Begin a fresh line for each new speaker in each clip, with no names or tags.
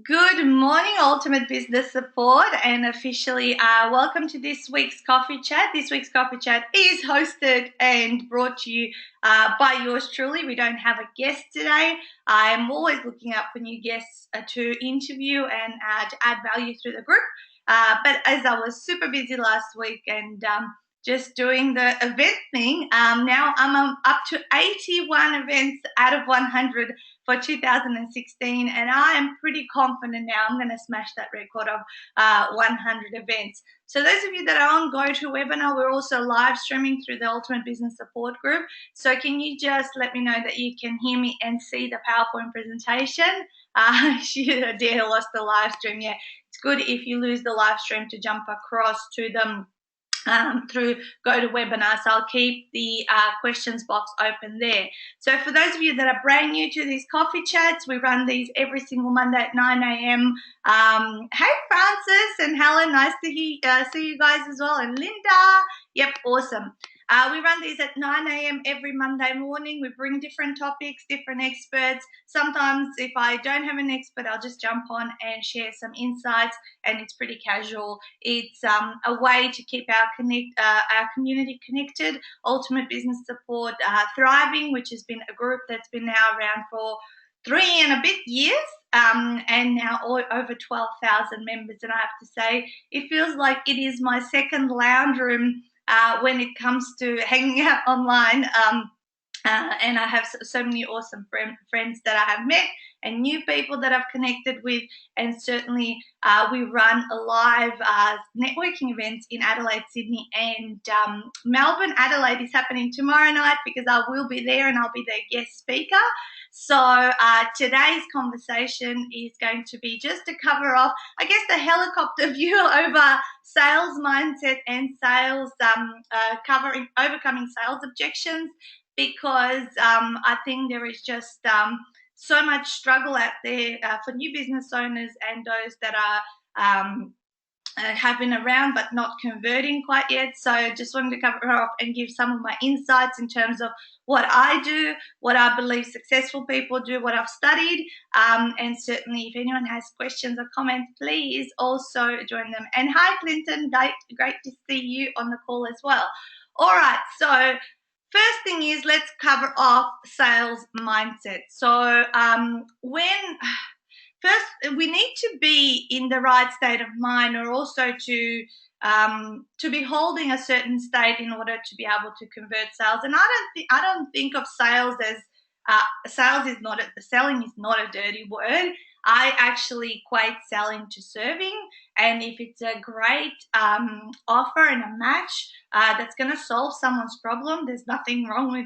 Good morning, Ultimate Business Support, and officially welcome to this week's Coffee Chat. This week's Coffee Chat is hosted and brought to you by yours truly. We don't have a guest today. I'm always looking out for new guests to interview and to add value through the group. But as I was super busy last week and just doing the event thing, now I'm up to 81 events out of 100 for 2016, and I am pretty confident now I'm going to smash that record of 100 events. So those of you that are on GoToWebinar, we're also live streaming through the Ultimate Business Support Group. So can you just let me know that you can hear me and see the PowerPoint presentation? Dear, lost the live stream. Yeah, it's good if you lose the live stream to jump across to them through GoToWebinar, so I'll keep the questions box open there. So for those of you that are brand new to these coffee chats, we run these every single Monday at 9 a.m. Hey Francis and Helen, nice to see you guys as well, and Linda. Yep, awesome. We run these at 9 a.m. every Monday morning. We bring different topics, different experts. Sometimes if I don't have an expert, I'll just jump on and share some insights, and it's pretty casual. It's a way to keep our community connected. Ultimate Business Support thriving, which has been a group that's been now around for 3 and a bit years, and now over 12,000 members. And I have to say, it feels like it is my second lounge room when it comes to hanging out online. And I have so many awesome friends that I have met and new people that I've connected with. And certainly we run a live networking events in Adelaide, Sydney, and Melbourne. Adelaide is happening tomorrow night because I will be there and I'll be their guest speaker. So today's conversation is going to be just to cover off, I guess, the helicopter view over sales mindset and sales, overcoming sales objections, because I think there is just so much struggle out there for new business owners and those that are have been around but not converting quite yet. So just wanted to cover off and give some of my insights in terms of what I do, what I believe successful people do, what I've studied, and certainly if anyone has questions or comments, please also join them. And hi, Clinton, great to see you on the call as well. All right, so first thing is, let's cover off sales mindset. So first, we need to be in the right state of mind, or also to be holding a certain state in order to be able to convert sales. And I don't think of sales as selling is not a dirty word. I actually equate selling to serving, and if it's a great offer and a match that's going to solve someone's problem, there's nothing wrong with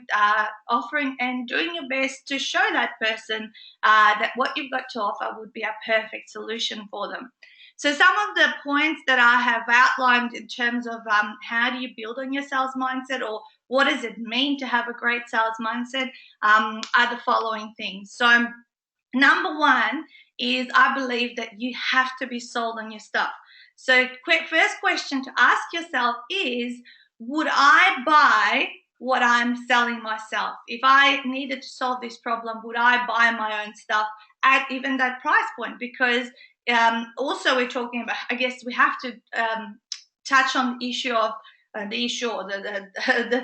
offering and doing your best to show that person that what you've got to offer would be a perfect solution for them. So some of the points that I have outlined in terms of how do you build on your sales mindset, or what does it mean to have a great sales mindset, are the following things. So number one is, I believe that you have to be sold on your stuff. So first question to ask yourself is, would I buy what I'm selling myself? If I needed to solve this problem, would I buy my own stuff at even that price point? Because also we're talking about, I guess we have to touch on the issue of the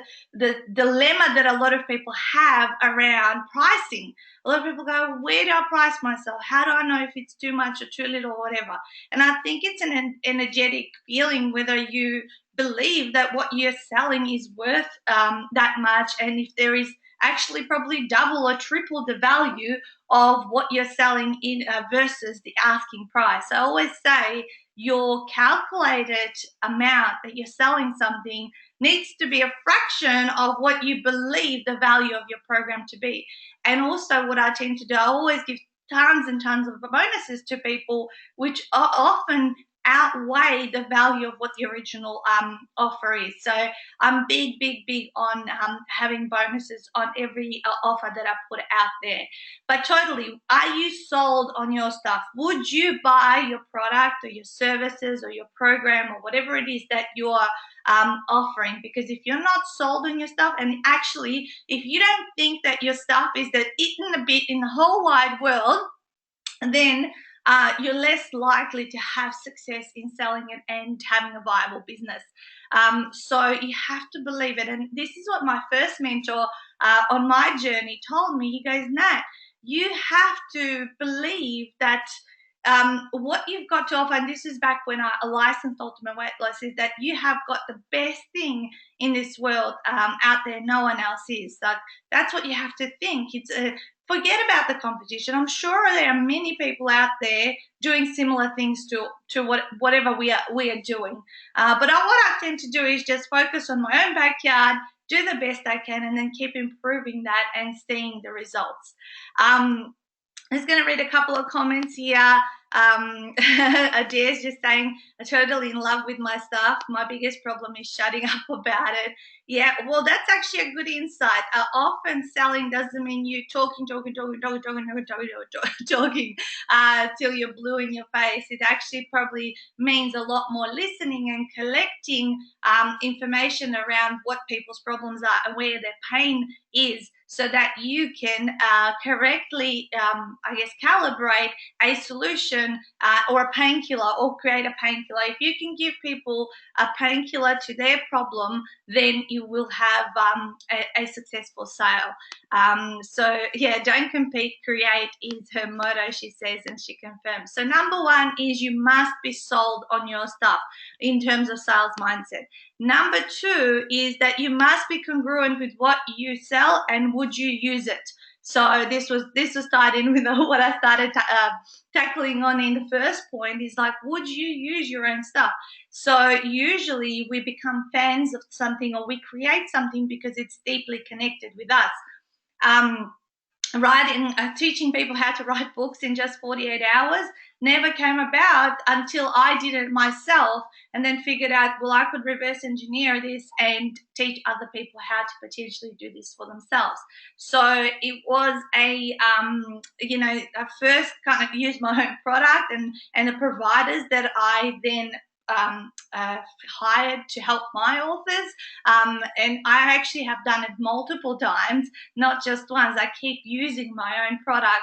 dilemma that a lot of people have around pricing. A lot of people go, where do I price myself? How do I know if it's too much or too little or whatever? And I think it's an energetic feeling whether you believe that what you're selling is worth that much, and if there is actually probably double or triple the value of what you're selling in versus the asking price. I always say your calculated amount that you're selling something needs to be a fraction of what you believe the value of your program to be. And also what I tend to do, I always give tons and tons of bonuses to people, which are often outweigh the value of what the original offer is. So I'm big on having bonuses on every offer that I put out there. But totally, are you sold on your stuff? Would you buy your product or your services or your program or whatever it is that you're offering? Because if you're not sold on your stuff, and actually if you don't think that your stuff is that eaten a bit in the whole wide world, then you're less likely to have success in selling it and having a viable business. So you have to believe it. And this is what my first mentor on my journey told me. He goes, Nat, you have to believe that what you've got to offer, and this is back when I licensed Ultimate Weight Loss, is that you have got the best thing in this world out there. No one else is. So that's what you have to think. It's forget about the competition. I'm sure there are many people out there doing similar things to whatever we are doing. But what I tend to do is just focus on my own backyard, do the best I can, and then keep improving that and seeing the results. I'm just going to read a couple of comments here. Adair's just saying, I'm totally in love with my stuff. My biggest problem is shutting up about it. Yeah, well, that's actually a good insight. Often selling doesn't mean you talking till you're blue in your face. It actually probably means a lot more listening and collecting information around what people's problems are and where their pain is, so that you can correctly, calibrate a solution or a painkiller, or create a painkiller. If you can give people a painkiller to their problem, then you will have a successful sale. So yeah, don't compete, create is her motto, she says, and she confirms. So number one is you must be sold on your stuff in terms of sales mindset. Number two is that you must be congruent with what you sell and would you use it. So this was tied in with what I started tackling on in the first point, is like, would you use your own stuff? So usually we become fans of something, or we create something because it's deeply connected with us. Teaching people how to write books in just 48 hours never came about until I did it myself, and then figured out, well, I could reverse engineer this and teach other people how to potentially do this for themselves. So it was I first kind of used my own product and the providers that I then hired to help my authors, and I actually have done it multiple times, not just once. I keep using my own product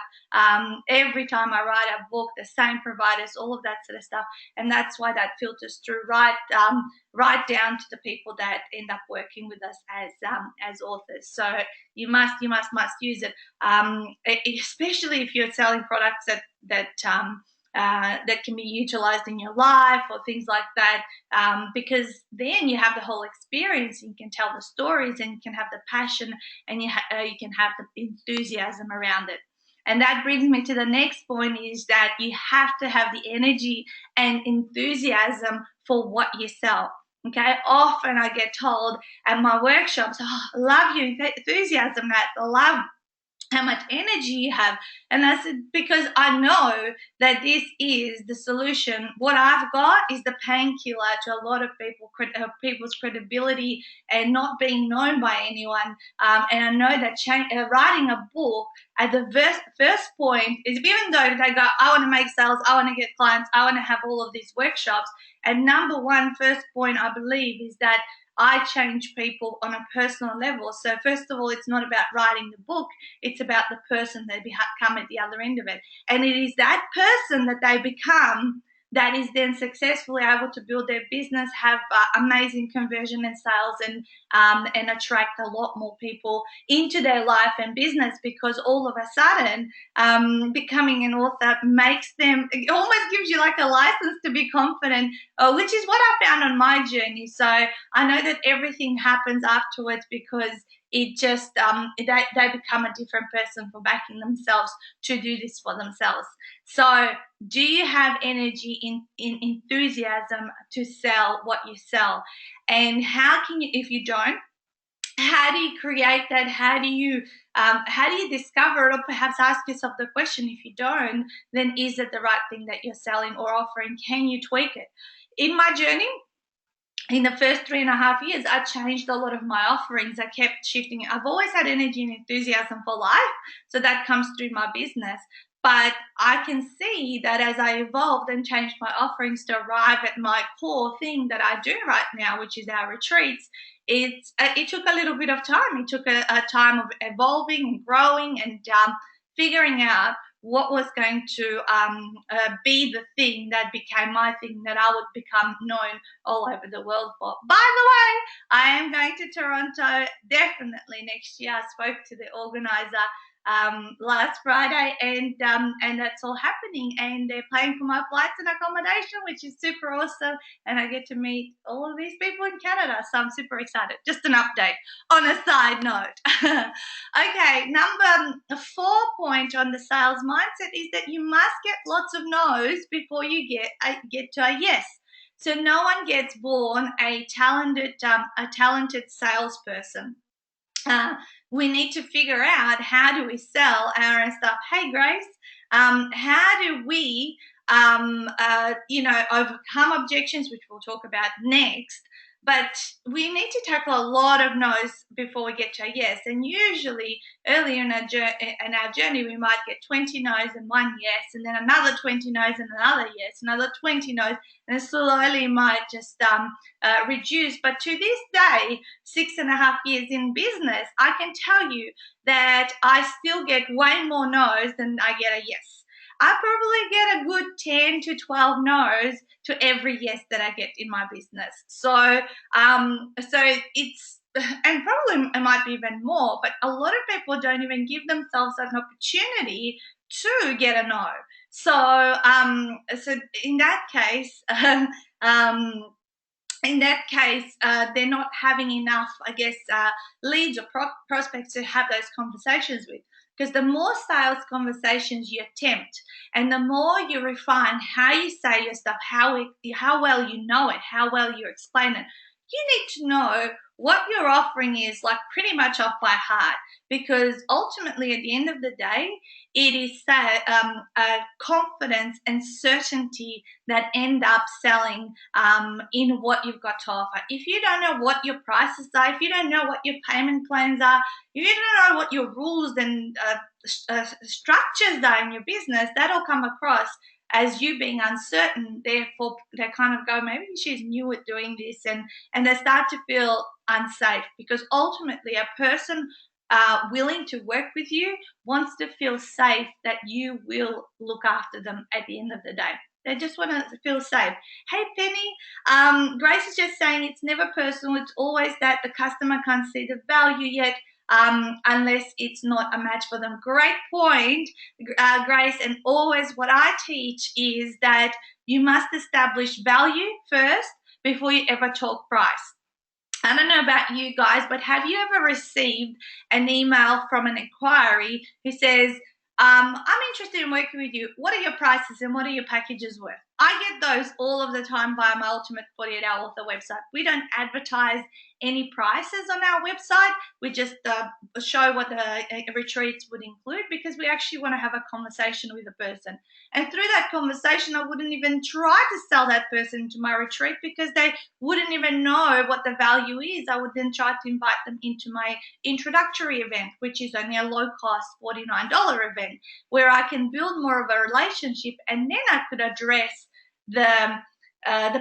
every time I write a book, the same providers, all of that sort of stuff, and that's why that filters through right down to the people that end up working with us as authors. So you must use it, especially if you're selling products that can be utilized in your life or things like that, because then you have the whole experience, and you can tell the stories, and you can have the passion, and you can have the enthusiasm around it. And that brings me to the next point, is that you have to have the energy and enthusiasm for what you sell. Okay, often I get told at my workshops, oh, I love your enthusiasm, Nat. I love how much energy you have. And I said, because I know that this is the solution. What I've got is the painkiller to a lot of people's credibility and not being known by anyone. And I know that writing a book at the first point is, even though they go, I want to make sales, I want to get clients, I want to have all of these workshops. And number one, first point, I believe, is that I change people on a personal level. So first of all, it's not about writing the book. It's about the person they become at the other end of it. And it is that person that they become that is then successfully able to build their business, have amazing conversion and sales, and attract a lot more people into their life and business, because all of a sudden becoming an author makes them, it almost gives you like a license to be confident, which is what I found on my journey. So I know that everything happens afterwards because it just they become a different person for backing themselves to do this for themselves. So do you have energy in enthusiasm to sell what you sell? And how can you, if you don't, how do you create that? How do you discover it? Or perhaps ask yourself the question, if you don't, then is it the right thing that you're selling or offering? Can you tweak it? In my journey, in the first 3.5 years, I changed a lot of my offerings. I kept shifting. I've always had energy and enthusiasm for life, so that comes through my business. But I can see that as I evolved and changed my offerings to arrive at my core thing that I do right now, which is our retreats, it took a little bit of time. It took a time of evolving and growing and figuring out what was going to be the thing that became my thing that I would become known all over the world for. By the way, I am going to Toronto definitely next year. I spoke to the organizer last Friday, and that's all happening. And they're paying for my flights and accommodation, which is super awesome. And I get to meet all of these people in Canada, so I'm super excited. Just an update on a side note. Okay, number 4 point on the sales mindset is that you must get lots of no's before you get to a yes. So no one gets born a talented salesperson. We need to figure out, how do we sell our stuff? Hey, Grace, how do we, overcome objections, which we'll talk about next. But we need to tackle a lot of no's before we get to a yes. And usually early in our journey, we might get 20 no's and 1 yes, and then another 20 no's and another yes, another 20 no's, and slowly might just reduce. But to this day, 6.5 years in business, I can tell you that I still get way more no's than I get a yes. I probably get a good 10 to 12 no's to every yes that I get in my business. So it's, and probably it might be even more, but a lot of people don't even give themselves an opportunity to get a no. So in that case, they're not having enough, I guess, leads or prospects to have those conversations with. Because the more sales conversations you attempt, and the more you refine how you say your stuff, how well you know it, how well you explain it, you need to know what your offering is, like, pretty much off by heart. Because ultimately, at the end of the day, it is confidence and certainty that end up selling in what you've got to offer. If you don't know what your prices are, if you don't know what your payment plans are, if you don't know what your rules and structures are in your business, that'll come across as you being uncertain. Therefore, they kind of go, maybe she's new at doing this, and they start to feel unsafe, because ultimately a person willing to work with you wants to feel safe that you will look after them at the end of the day. They just want to feel safe. Hey, Penny, Grace is just saying it's never personal. It's always that the customer can't see the value yet, unless it's not a match for them. Great point, Grace. And always what I teach is that you must establish value first before you ever talk price. I don't know about you guys, but have you ever received an email from an inquiry who says, I'm interested in working with you. What are your prices and what are your packages worth? I get those all of the time via my Ultimate 48-Hour Author website. We don't advertise any prices on our website. We just show what the retreats would include, because we actually want to have a conversation with a person. And through that conversation, I wouldn't even try to sell that person to my retreat, because they wouldn't even know what the value is. I would then try to invite them into my introductory event, which is only a low-cost $49 event, where I can build more of a relationship, and then I could address the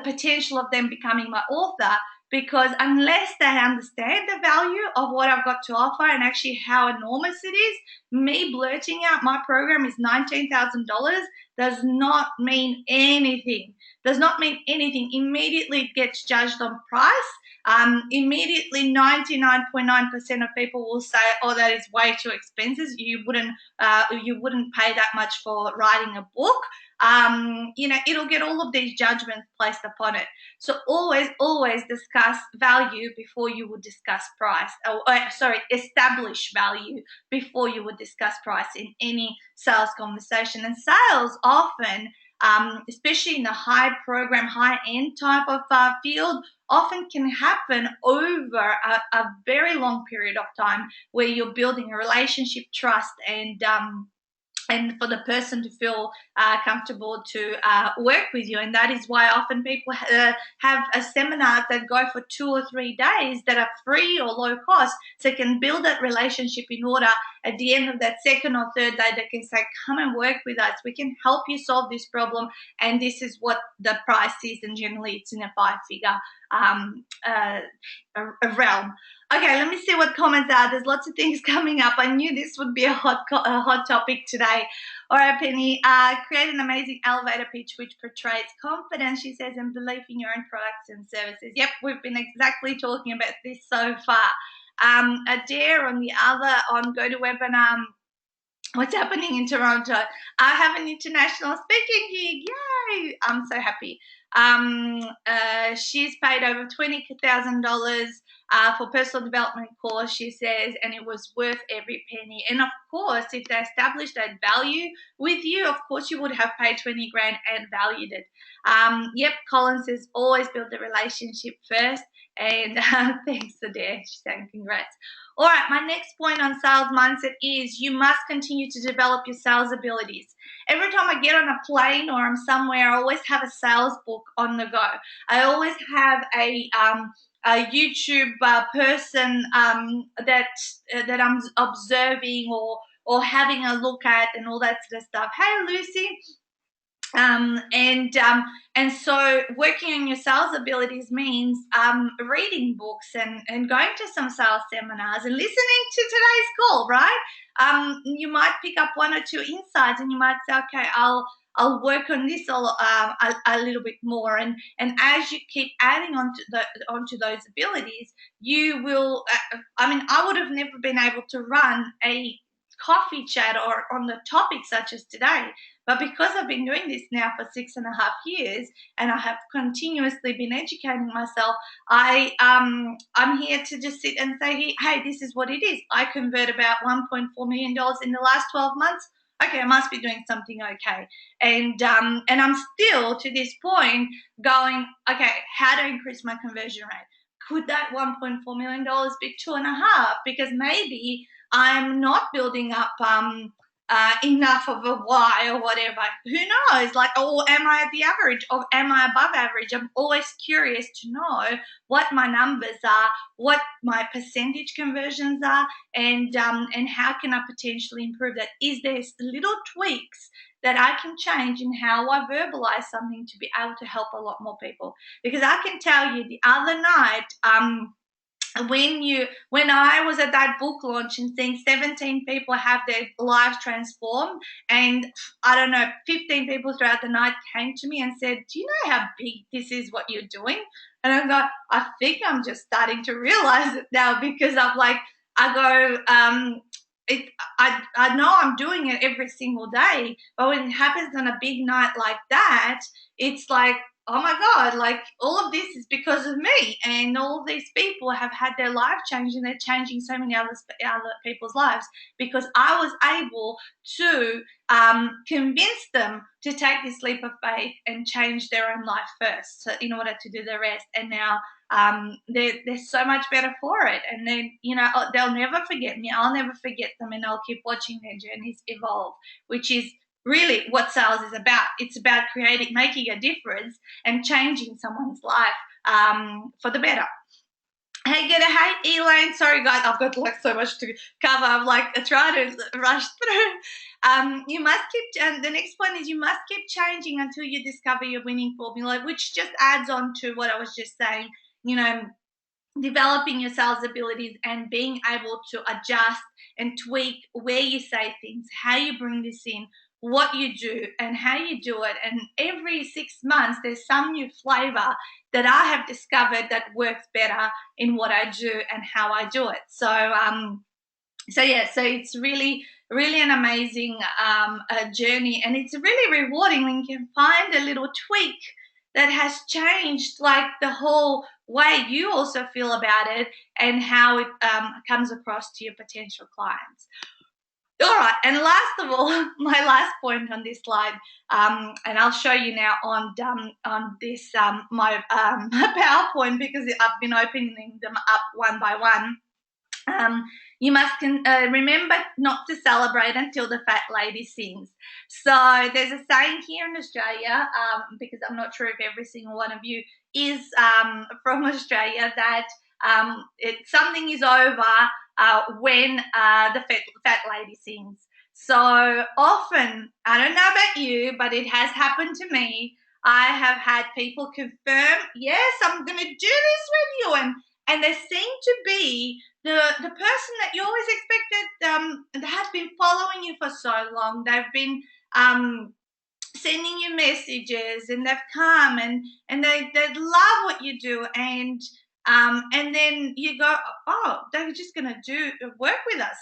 potential of them becoming my author. Because unless they understand the value of what I've got to offer and actually how enormous it is, me blurting out my program is $19,000 does not mean anything. Does not mean anything. Immediately it gets judged on price. Immediately 99.9% of people will say, oh, that is way too expensive. You wouldn't pay that much for writing a book. It'll get all of these judgments placed upon it. So always discuss value before you would discuss price. Establish value before you would discuss price in any sales conversation. And sales often, especially in the high program, high end type of field, often can happen over a very long period of time, where you're building a relationship, trust, and for the person to feel comfortable to work with you. And that is why often people have a seminar that go for 2 or 3 days that are free or low cost, so they can build that relationship in order. At the end of that second or third day, they can say, come and work with us. We can help you solve this problem, and this is what the price is. And generally it's in a 5-figure realm. Okay, let me see what comments are. There's lots of things coming up. I knew this would be a hot topic today. All right, Penny. Create an amazing elevator pitch which portrays confidence, she says, and belief in your own products and services. Yep, we've been exactly talking about this so far. Adair on the other on GoToWebinar. What's happening in Toronto? I have an international speaking gig. Yay! I'm so happy. She's paid over $20,000 for personal development course, she says, and it was worth every penny. And of course, if they established that value with you, of course you would have paid 20 grand and valued it. Yep, Colin says always build the relationship first. And thanks, Adair. She's saying congrats. All right, my next point on sales mindset is you must continue to develop your sales abilities. Every time I get on a plane or I'm somewhere, I always have a sales book on the go. I always have a YouTube person that I'm observing or having a look at and all that sort of stuff. Hey, Lucy. And so working on your sales abilities means reading books and going to some sales seminars and listening to today's call, right? You might pick up one or two insights and you might say, okay, I'll work on this a little bit more. And as you keep adding onto those abilities, you will, I would have never been able to run a coffee chat or on the topic such as today. But because I've been doing this now for 6.5 years and I have continuously been educating myself, I'm here to just sit and say, hey, this is what it is. I convert about $1.4 million in the last 12 months. Okay, I must be doing something okay. And I'm still to this point going, okay, how to increase my conversion rate? Could that $1.4 million be 2.5? Because maybe I'm not building up enough of a why or whatever. Who knows? Like, or am I at the average or am I above average? I'm always curious to know what my numbers are, what my percentage conversions are, and how can I potentially improve that? Is there little tweaks that I can change in how I verbalize something to be able to help a lot more people? Because I can tell you the other night, when I was at that book launch and seeing 17 people have their lives transformed, and I don't know, 15 people throughout the night came to me and said, do you know how big this is what you're doing? And I go, I think I'm just starting to realize it now, because I'm like, I know I'm doing it every single day, but when it happens on a big night like that, it's like, oh my God, like all of this is because of me, and all of these people have had their life changed and they're changing so many other people's lives because I was able to convince them to take this leap of faith and change their own life first, so in order to do the rest. And now they're so much better for it, and then they'll never forget me, I'll never forget them, and I'll keep watching their journeys evolve, which is really what sales is about. It's about making a difference and changing someone's life for the better. Hey, hey, Elaine. Sorry, guys, I've got like so much to cover. I'm like trying to rush through. You must keep. The next point is you must keep changing until you discover your winning formula, which just adds on to what I was just saying. Developing your sales abilities and being able to adjust and tweak where you say things, how you bring this in, what you do and how you do it. And every 6 months there's some new flavor that I have discovered that works better in what I do and how I do it. So it's really an amazing journey, and it's really rewarding when you can find a little tweak that has changed like the whole way you also feel about it and how it comes across to your potential clients. All right, and last of all, my last point on this slide, and I'll show you now on this my PowerPoint, because I've been opening them up one by one. You must remember not to celebrate until the fat lady sings. So there's a saying here in Australia, because I'm not sure if every single one of you is from Australia, that something is over when the fat lady sings. So often, I don't know about you, but it has happened to me. I have had people confirm, yes, I'm going to do this with you, and they seem to be the person that you always expected, that has been following you for so long. They've been sending you messages, and they've come and they love what you do, and then you go, oh, they're just gonna do work with us,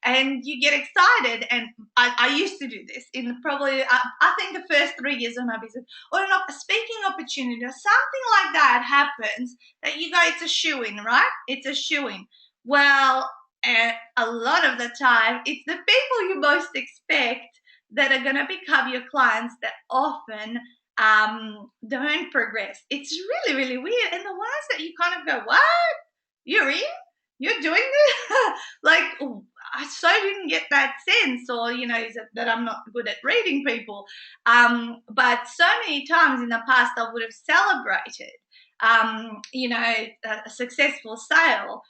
and you get excited. And I used to do this in probably I think the first 3 years of my business, or a speaking opportunity or something like that happens, that you go, it's a shoe-in, right? It's a shoe-in. Well, a lot of the time it's the people you most expect that are going to become your clients that often don't progress. It's really, really weird. And the ones that you kind of go, what? You're in? You're doing this? Like, I so didn't get that sense, or, is it that I'm not good at reading people? But so many times in the past, I would have celebrated, a successful sale,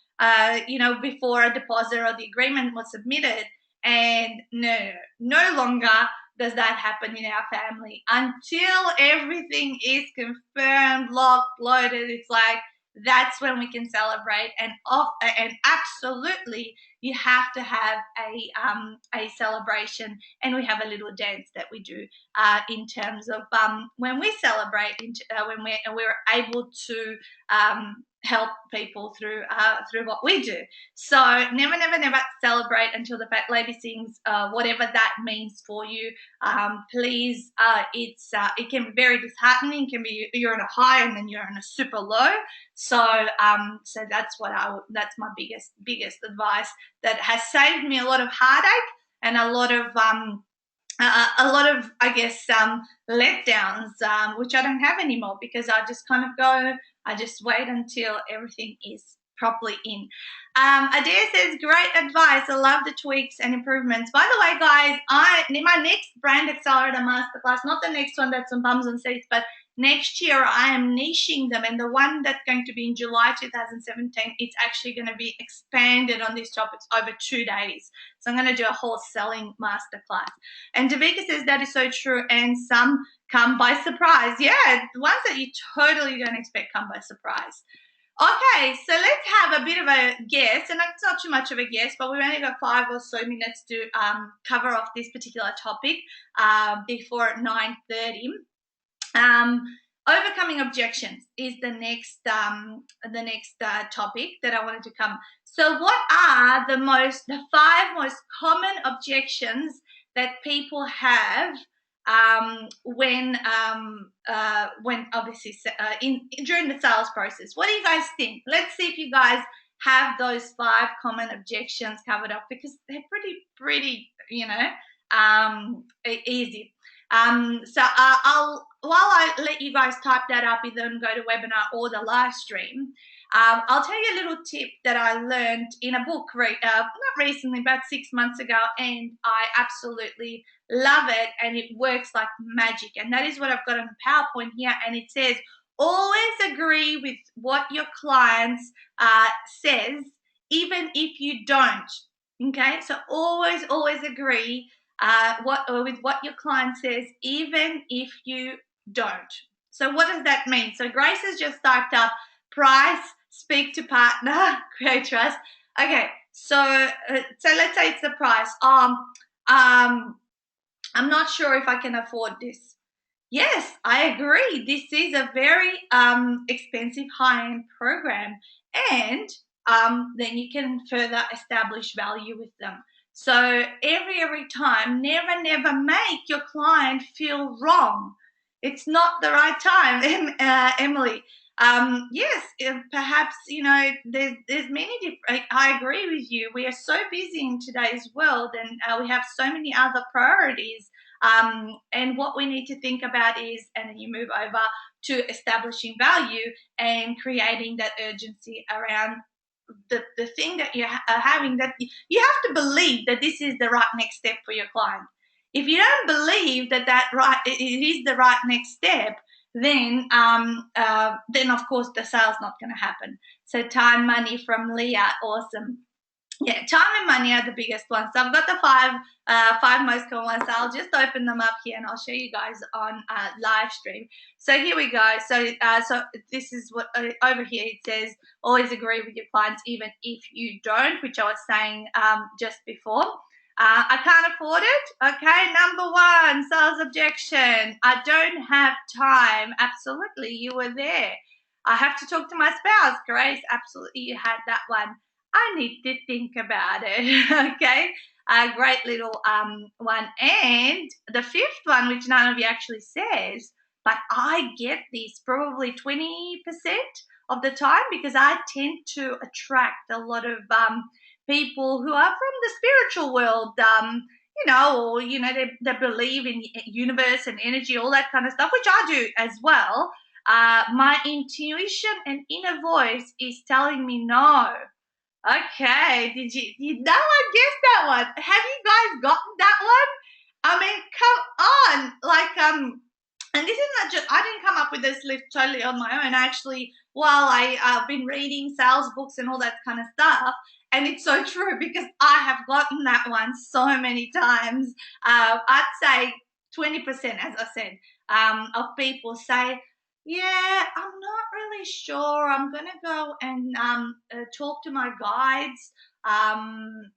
before a deposit or the agreement was submitted. And no longer does that happen in our family until everything is confirmed, locked, loaded. It's like, that's when we can celebrate. And absolutely, you have to have a celebration, and we have a little dance that we do in terms of when we celebrate, when we're able to help people through what we do. So never, never, never celebrate until the fat lady sings, whatever that means for you. Please, it can be very disheartening. It can be you're in a high and then you're in a super low. So that's that's my biggest advice, that has saved me a lot of heartache and a lot of I guess letdowns, which I don't have anymore, because I just kind of go, I just wait until everything is properly in. Adair says, great advice. I love the tweaks and improvements. By the way, guys, my next Brand Accelerator Masterclass, not the next one that's on Bums on Seats, but next year I am niching them, and the one that's going to be in July 2017, it's actually going to be expanded on these topics over 2 days. So I'm going to do a whole selling masterclass. And Davika says, that is so true, and some come by surprise. Yeah, the ones that you totally don't expect come by surprise. Okay, so let's have a bit of a guess, and it's not too much of a guess, but we've only got 5 or so minutes to cover off this particular topic before 9:30. Overcoming objections is the next topic that I wanted to come. So, what are the 5 most common objections that people have when obviously during the sales process? What do you guys think? Let's see if you guys have those 5 common objections covered up, because they're pretty easy. So while I let you guys type that up, either and go to webinar or the live stream, I'll tell you a little tip that I learned in a book, not recently, about 6 months ago, and I absolutely love it, and it works like magic. And that is what I've got on the PowerPoint here, and it says, always agree with what your clients says, even if you don't. Okay, so always agree with what your client says, even if you don't. So what does that mean? So Grace has just typed up price, speak to partner, create trust. Okay, so let's say it's the price. I'm not sure if I can afford this. Yes, I agree. This is a very expensive high-end program, and then you can further establish value with them. So every time, never make your client feel wrong. It's not the right time, Emily. Yes, perhaps, there's many different, I agree with you. We are so busy in today's world, and we have so many other priorities. And what we need to think about is, and then you move over to establishing value and creating that urgency around the thing that you're having, that you have to believe that this is the right next step for your client. If you don't believe that it is the right next step, then of course the sale's not going to happen. So time, money from Leah, awesome. Yeah, time and money are the biggest ones. So I've got the five most common ones. So I'll just open them up here and I'll show you guys on live stream. So here we go. So this is what over here it says. Always agree with your clients, even if you don't, which I was saying just before. I can't afford it. Okay, number one, sales objection. I don't have time. Absolutely, you were there. I have to talk to my spouse. Grace, absolutely, you had that one. I need to think about it. Okay, a great little one. And the fifth one, which none of you actually says, but I get this probably 20% of the time because I tend to attract a lot of people who are from the spiritual world. They believe in universe and energy, all that kind of stuff, which I do as well. My intuition and inner voice is telling me no. Okay, did no one guess that one? Have you guys gotten that one? I mean, come on, and this is not just, I didn't come up with this list totally on my own. Actually, while I've been reading sales books and all that kind of stuff, and it's so true because I have gotten that one so many times. I'd say 20%, as I said, of people say, yeah, I'm not really sure. I'm gonna go and talk to my guides,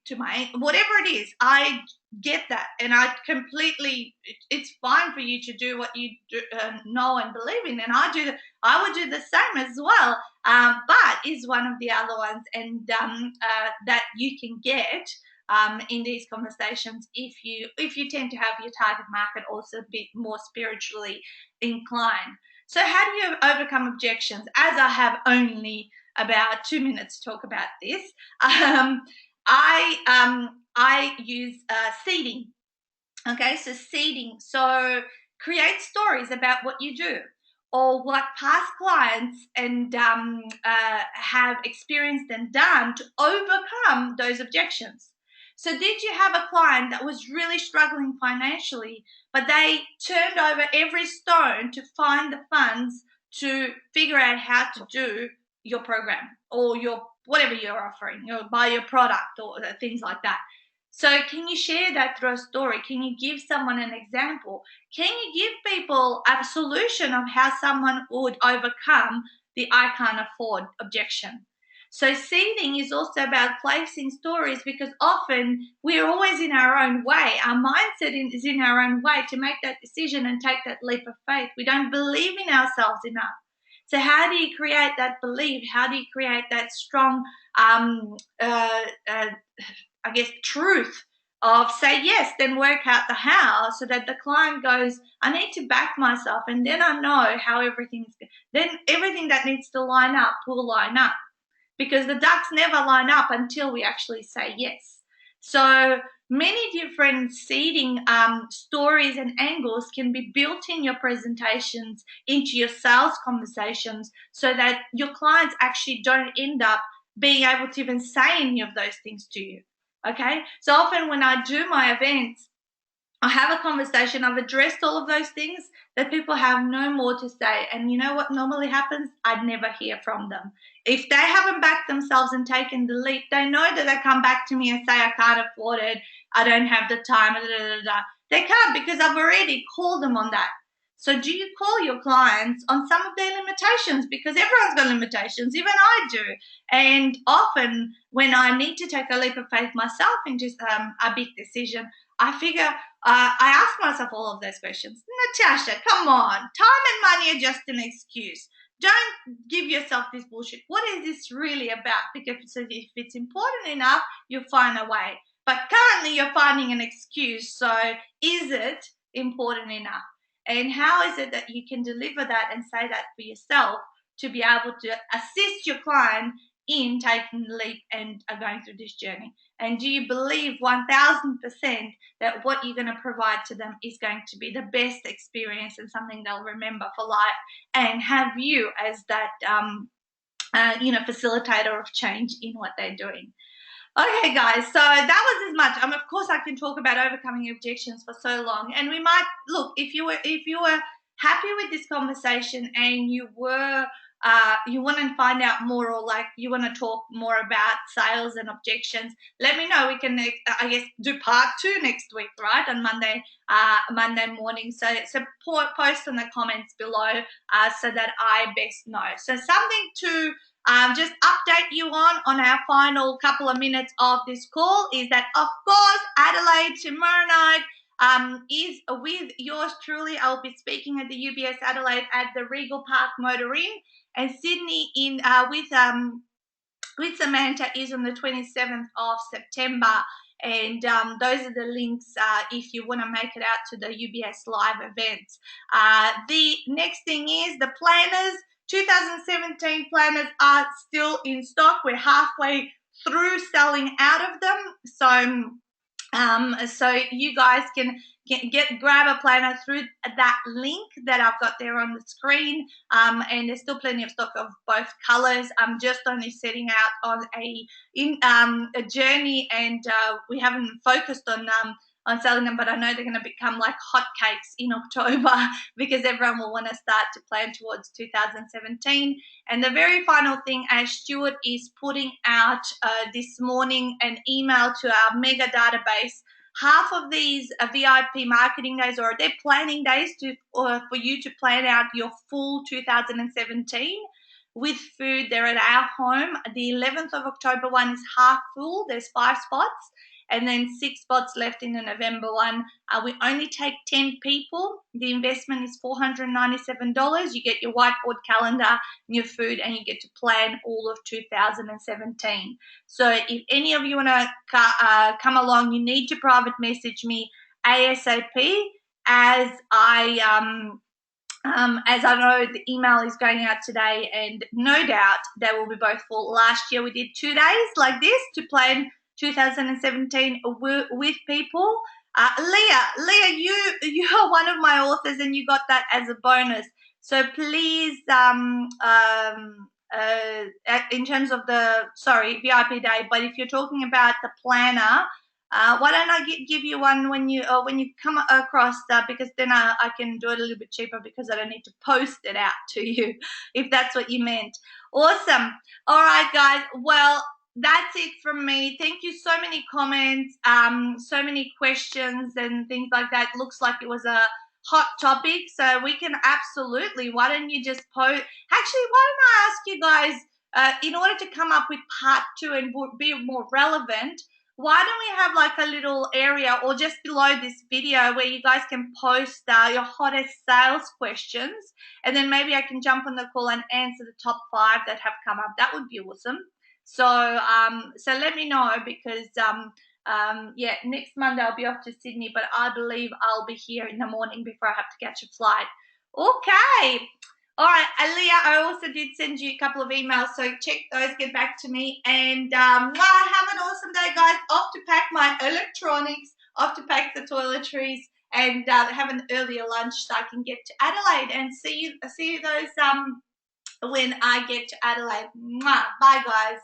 to my whatever it is. I get that, and I completely. It's fine for you to do what you do, know and believe in, and I would do the same as well. But is one of the other ones, and that you can get. In these conversations, if you tend to have your target market also a bit more spiritually inclined. So how do you overcome objections? As I have only about 2 minutes to talk about this, I use seeding. Okay, so seeding. So create stories about what you do or what past clients and have experienced and done to overcome those objections. So, did you have a client that was really struggling financially, but they turned over every stone to find the funds to figure out how to do your program or your whatever you're offering, buy your product or things like that? So, can you share that through a story? Can you give someone an example? Can you give people a solution of how someone would overcome the I can't afford objection? So, seeding is also about placing stories because often we're always in our own way. Our mindset is in our own way to make that decision and take that leap of faith. We don't believe in ourselves enough. So, how do you create that belief? How do you create that strong I guess, truth of say yes, then work out the how so that the client goes, I need to back myself and then I know how then everything that needs to line up will line up because the ducks never line up until we actually say yes. So many different seeding stories and angles can be built in your presentations, into your sales conversations, so that your clients actually don't end up being able to even say any of those things to you. Okay, so often when I do my events, I have a conversation, I've addressed all of those things that people have no more to say. And you know what normally happens? I'd never hear from them. If they haven't backed themselves and taken the leap, they know that they come back to me and say, I can't afford it, I don't have the time, da, da, da, da. They can't because I've already called them on that. So do you call your clients on some of their limitations? Because everyone's got limitations, even I do. And often when I need to take a leap of faith myself into a big decision, I figure I ask myself all of those questions. Natasha, come on. Time and money are just an excuse. Don't give yourself this bullshit. What is this really about? Because if it's important enough, you'll find a way. But currently you're finding an excuse. So is it important enough? And how is it that you can deliver that and say that for yourself to be able to assist your client in taking the leap and going through this journey? And do you believe 1000% that what you're going to provide to them is going to be the best experience and something they'll remember for life and have you as that, facilitator of change in what they're doing? Okay, guys, so that was as much. Of course, I can talk about overcoming objections for so long, and we might look if you were happy with this conversation and you were you want to find out more, or like you want to talk more about sales and objections, let me know. We can, I guess, do part 2 next week, right, on Monday morning. So post in the comments below so that I best know. So something to just update you on our final couple of minutes of this call is that, of course, Adelaide tomorrow night is with yours truly. I'll be speaking at the UBS Adelaide at the Regal Park Motor Inn, and Sydney in with Samantha is on the 27th of September. And those are the links if you want to make it out to the UBS live events. The next thing is the planners. 2017 planners are still in stock. We're halfway through selling out of them. So you guys can grab a planner through that link that I've got there on the screen. And there's still plenty of stock of both colors. I'm just only setting out on a journey, and we haven't focused on selling them, but I know they're going to become like hotcakes in October because everyone will want to start to plan towards 2017. And the very final thing, as Stuart is putting out this morning an email to our mega database, half of these VIP marketing days, or they're planning days for you to plan out your full 2017 with food. They're at our home. The 11th of October one is half full. There's 5 spots. And then 6 spots left in the November one. We only take 10 people. The investment is $497. You get your whiteboard calendar and your food, and you get to plan all of 2017. So if any of you want to come along, you need to private message me ASAP, as I know the email is going out today, and no doubt they will be both full. Last year we did 2 days like this to plan 2017 with people. Leah, you are one of my authors, and you got that as a bonus. So please, in terms of the VIP day, but if you're talking about the planner, why don't I give you one when you come across that, because then I can do it a little bit cheaper because I don't need to post it out to you, if that's what you meant. Awesome. All right, guys. Well, that's it from me. Thank you. So many comments, so many questions and things like that. Looks like it was a hot topic, so we can absolutely, why don't you just post, actually, why don't I ask you guys, in order to come up with part 2 and be more relevant, why don't we have like a little area or just below this video where you guys can post your hottest sales questions, and then maybe I can jump on the call and answer the top 5 that have come up. That would be awesome. So so let me know, because yeah, next Monday I'll be off to Sydney, but I believe I'll be here in the morning before I have to catch a flight. Okay. All right, Aaliyah, I also did send you a couple of emails, so check those, get back to me. And have an awesome day, guys. Off to pack my electronics, off to pack the toiletries, and have an earlier lunch so I can get to Adelaide and see you those when I get to Adelaide. Mwah. Bye, guys.